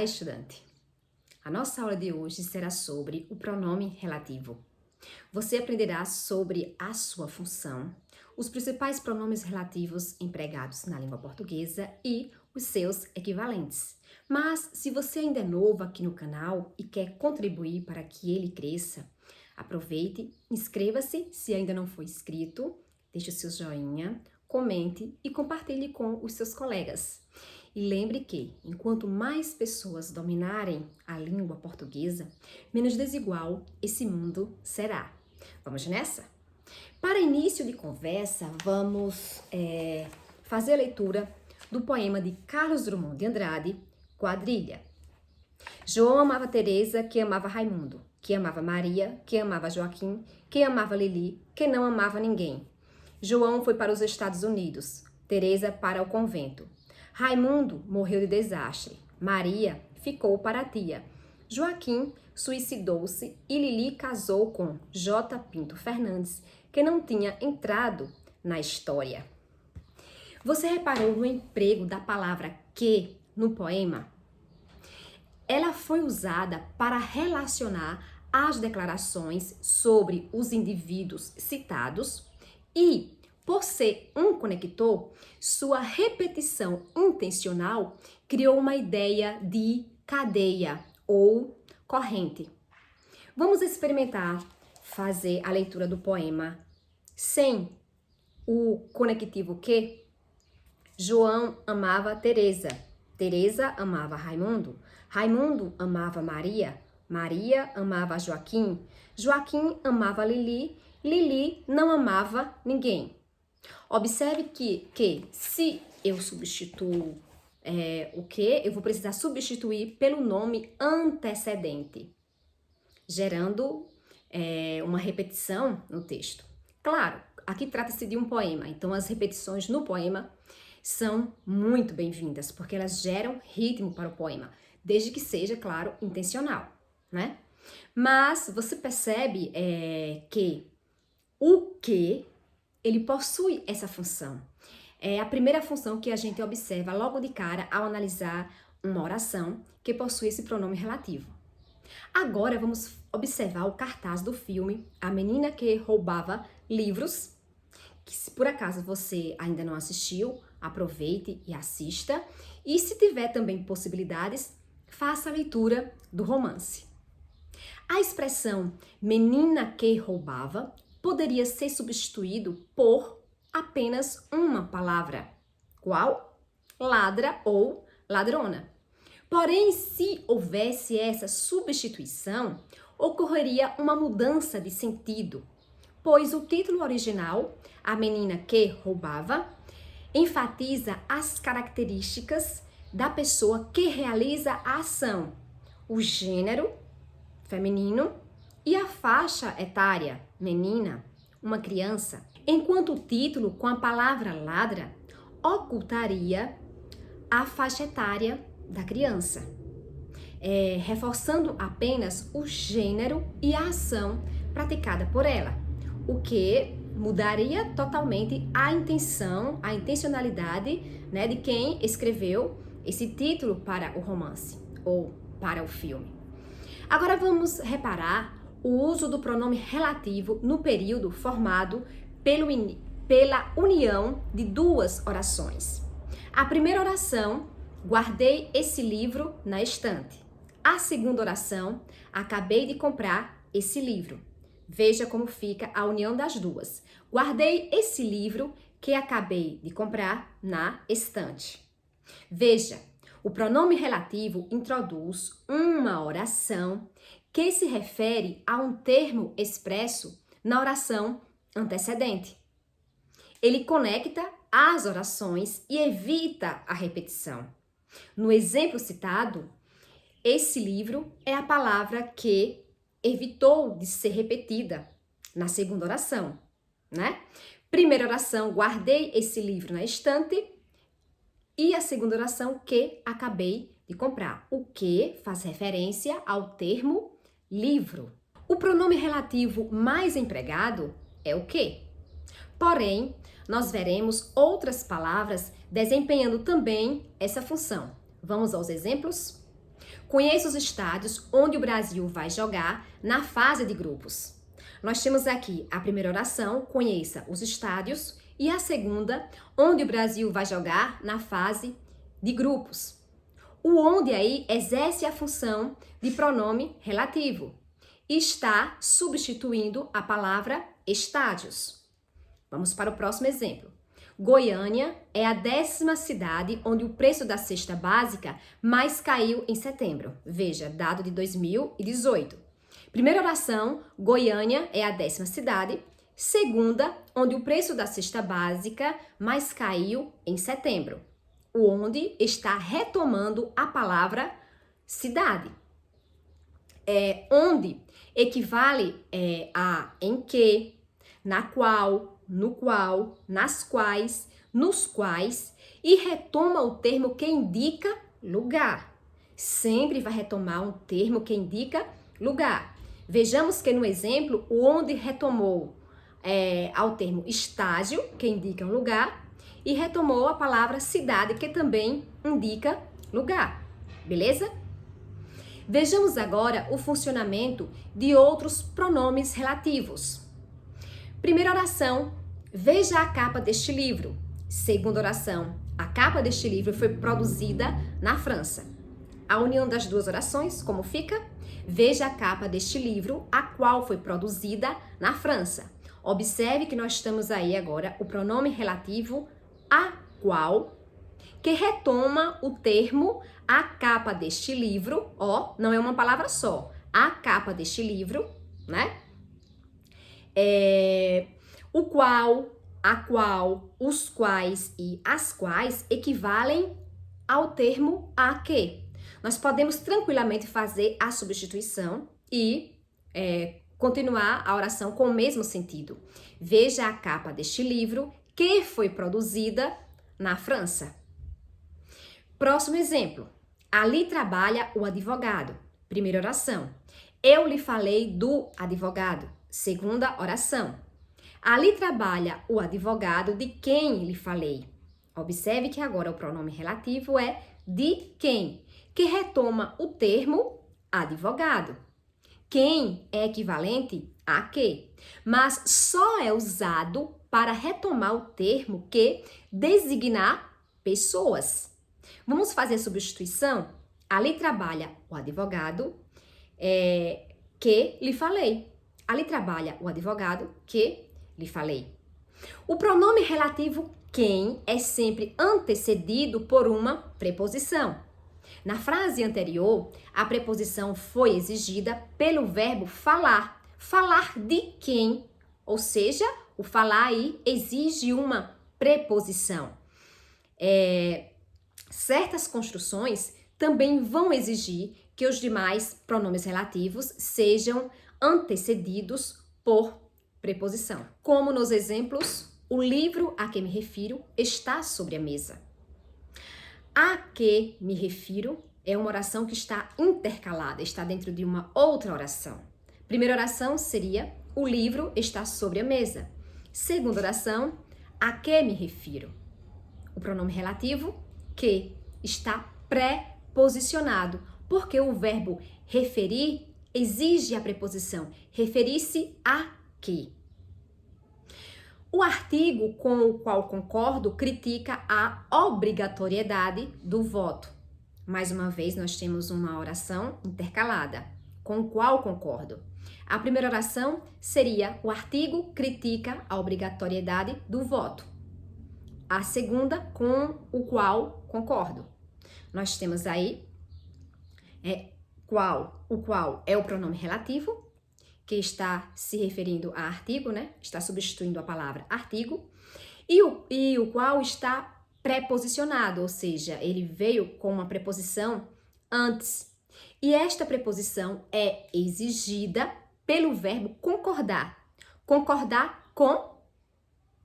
Olá, estudante! A nossa aula de hoje será sobre o pronome relativo. Você aprenderá sobre a sua função, os principais pronomes relativos empregados na língua portuguesa e os seus equivalentes. Mas, se você ainda é novo aqui no canal e quer contribuir para que ele cresça, aproveite, inscreva-se se ainda não for inscrito, deixe o seu joinha, comente e compartilhe com os seus colegas. E lembre que, enquanto mais pessoas dominarem a língua portuguesa, menos desigual esse mundo será. Vamos nessa? Para início de conversa, vamos fazer a leitura do poema de Carlos Drummond de Andrade, Quadrilha. João amava Teresa, que amava Raimundo, que amava Maria, que amava Joaquim, que amava Lili, que não amava ninguém. João foi para os Estados Unidos, Teresa para o convento. Raimundo morreu de desastre, Maria ficou para a tia. Joaquim suicidou-se e Lili casou com J. Pinto Fernandes, que não tinha entrado na história. Você reparou no emprego da palavra que no poema? Ela foi usada para relacionar as declarações sobre os indivíduos citados e, por ser um conector, sua repetição intencional criou uma ideia de cadeia ou corrente. Vamos experimentar fazer a leitura do poema sem o conectivo que. João amava Teresa, Teresa amava Raimundo, Raimundo amava Maria, Maria amava Joaquim, Joaquim amava Lili, Lili não amava ninguém. Observe que se eu substituo o que, eu vou precisar substituir pelo nome antecedente, gerando uma repetição no texto. Claro, aqui trata-se de um poema, então as repetições no poema são muito bem-vindas, porque elas geram ritmo para o poema, desde que seja, claro, intencional, né? Mas você percebe que o que ele possui essa função. É a primeira função que a gente observa logo de cara ao analisar uma oração que possui esse pronome relativo. Agora vamos observar o cartaz do filme A Menina que Roubava Livros, que se por acaso você ainda não assistiu, aproveite e assista. E se tiver também possibilidades, faça a leitura do romance. A expressão menina que roubava poderia ser substituído por apenas uma palavra. Qual? Ladra ou ladrona. Porém, se houvesse essa substituição, ocorreria uma mudança de sentido, pois o título original, A Menina que Roubava, enfatiza as características da pessoa que realiza a ação, o gênero feminino e a faixa etária, menina, uma criança, enquanto o título com a palavra ladra ocultaria a faixa etária da criança, reforçando apenas o gênero e a ação praticada por ela, o que mudaria totalmente a intenção, a intencionalidade, né, de quem escreveu esse título para o romance ou para o filme. Agora vamos reparar o uso do pronome relativo no período formado pela união de duas orações. A primeira oração, guardei esse livro na estante. A segunda oração, acabei de comprar esse livro. Veja como fica a união das duas. Guardei esse livro que acabei de comprar na estante. Veja, o pronome relativo introduz uma oração que se refere a um termo expresso na oração antecedente. Ele conecta as orações e evita a repetição. No exemplo citado, esse livro é a palavra que evitou de ser repetida na segunda oração, né? Primeira oração, guardei esse livro na estante. E a segunda oração, que acabei de comprar. O que faz referência ao termo livro. O pronome relativo mais empregado é o que. Porém, nós veremos outras palavras desempenhando também essa função. Vamos aos exemplos? conheça os estádios onde o Brasil vai jogar na fase de grupos. Nós temos aqui a primeira oração, conheça os estádios, e a segunda, onde o Brasil vai jogar na fase de grupos. O onde aí exerce a função de pronome relativo e está substituindo a palavra estádios. Vamos para o próximo exemplo. Goiânia é a 10ª cidade onde o preço da cesta básica mais caiu em setembro. Veja, dado de 2018. Primeira oração, Goiânia é a 10ª cidade. Segunda, onde o preço da cesta básica mais caiu em setembro. O onde está retomando a palavra cidade. Onde equivale a em que, na qual, no qual, nas quais, nos quais, e retoma o termo que indica lugar. Sempre vai retomar um termo que indica lugar. Vejamos que no exemplo, o onde retomou ao termo estágio, que indica um lugar, e retomou a palavra cidade, que também indica lugar. Beleza? Vejamos agora o funcionamento de outros pronomes relativos. Primeira oração, veja a capa deste livro. Segunda oração, a capa deste livro foi produzida na França. A união das duas orações, como fica? Veja a capa deste livro, a qual foi produzida na França. Observe que nós estamos aí agora o pronome relativo a qual, que retoma o termo a capa deste livro, não é uma palavra só, a capa deste livro, né? O qual, a qual, os quais e as quais equivalem ao termo a que. Nós podemos tranquilamente fazer a substituição e continuar a oração com o mesmo sentido. Veja a capa deste livro que foi produzida na França. Próximo exemplo. Ali trabalha o advogado. Primeira oração. Eu lhe falei do advogado. Segunda oração. Ali trabalha o advogado de quem lhe falei. Observe que agora o pronome relativo é de quem, que retoma o termo advogado. Quem é equivalente a que, mas só é usado para retomar o termo que designar pessoas. Vamos fazer a substituição? Ali trabalha o advogado que lhe falei. Ali trabalha o advogado que lhe falei. O pronome relativo quem é sempre antecedido por uma preposição. Na frase anterior, a preposição foi exigida pelo verbo falar. Falar de quem, ou seja, o falar aí exige uma preposição. Certas construções também vão exigir que os demais pronomes relativos sejam antecedidos por preposição. Como nos exemplos, o livro a que me refiro está sobre a mesa. A que me refiro é uma oração que está intercalada, está dentro de uma outra oração. Primeira oração seria o livro está sobre a mesa. Segunda oração, a que me refiro. O pronome relativo que está pré-posicionado, porque o verbo referir exige a preposição referir-se a que. O artigo com o qual concordo critica a obrigatoriedade do voto. Mais uma vez, nós temos uma oração intercalada. Com o qual concordo. A primeira oração seria o artigo critica a obrigatoriedade do voto. A segunda, com o qual concordo. Nós temos aí o qual é o pronome relativo, que está se referindo a artigo, né? Está substituindo a palavra artigo. E o qual está preposicionado, ou seja, ele veio com uma preposição antes. E esta preposição é exigida pelo verbo concordar. Concordar com...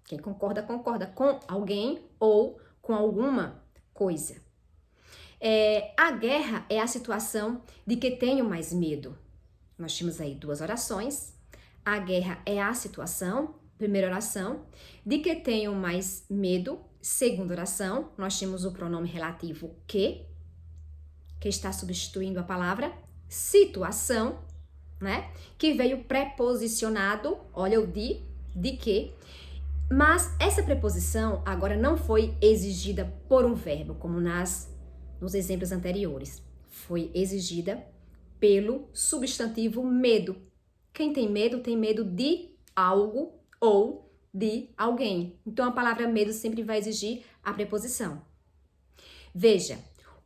Quem concorda, concorda com alguém ou com alguma coisa. A guerra é a situação de que tenho mais medo. Nós temos aí duas orações. A guerra é a situação, primeira oração, de que tenho mais medo. Segunda oração, nós temos o pronome relativo que. que está substituindo a palavra situação, né? Que veio preposicionado, olha o de que. Mas essa preposição agora não foi exigida por um verbo, como nos exemplos anteriores. Foi exigida pelo substantivo medo. Quem tem medo de algo ou de alguém. Então a palavra medo sempre vai exigir a preposição. Veja,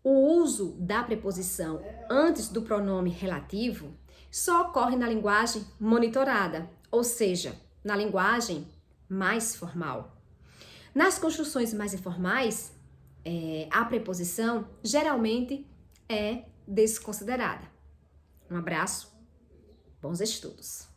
o uso da preposição antes do pronome relativo só ocorre na linguagem monitorada, ou seja, na linguagem mais formal. Nas construções mais informais, a preposição geralmente é desconsiderada. Um abraço, bons estudos!